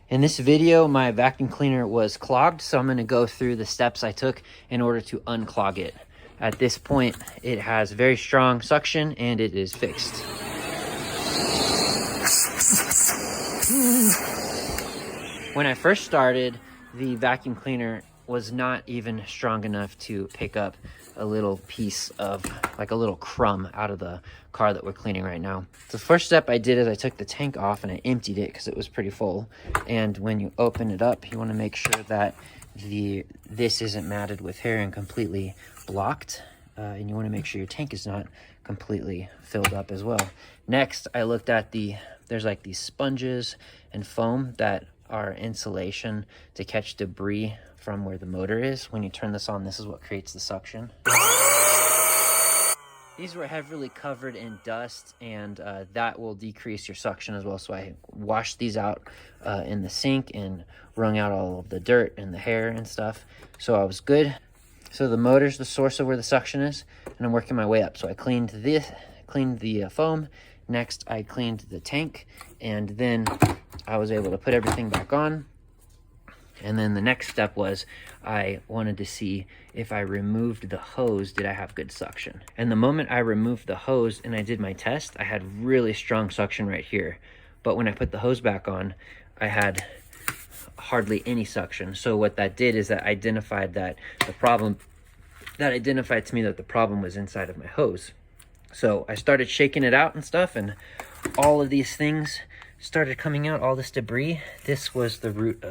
In this video, my vacuum cleaner was clogged, so I'm going to go through the steps I took in order to unclog it. At this point, it has very strong suction and it is fixed. When I first started, the vacuum cleaner was not even strong enough to pick up a little piece of, like a little crumb out of the car that we're cleaning right now. The first step I did is I took the tank off and I emptied it because it was pretty full. And when you open it up, you want to make sure that this isn't matted with hair and completely blocked. And you want to make sure your tank is not completely filled up as well. Next, I looked at there's like these sponges and foam that are insulation to catch debris from where the motor is. When you turn this on, this is what creates the suction. These were heavily covered in dust, and that will decrease your suction as well. So I washed these out in the sink and wrung out all of the dirt and the hair and stuff. So I was good. So the motor's the source of where the suction is, and I'm working my way up. So I cleaned the foam. Next, I cleaned the tank, and then I was able to put everything back on. And then the next step was I wanted to see if I removed the hose, did I have good suction? And the moment I removed the hose and I did my test, I had really strong suction right here. But when I put the hose back on, I had hardly any suction. So what that did is that identified to me that the problem was inside of my hose. So I started shaking it out and stuff, and all of these things started coming out, all this debris. This was the root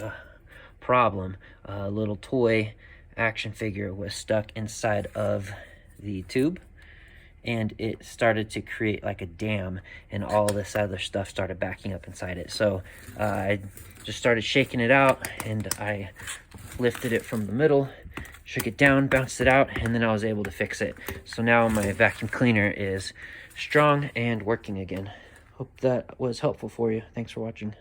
problem. A little toy action figure was stuck inside of the tube, and it started to create like a dam, and all this other stuff started backing up inside it. So I just started shaking it out, and I lifted it from the middle, shook it down, bounced it out, and then I was able to fix it. So now my vacuum cleaner is strong and working again. Hope that was helpful for you. Thanks for watching.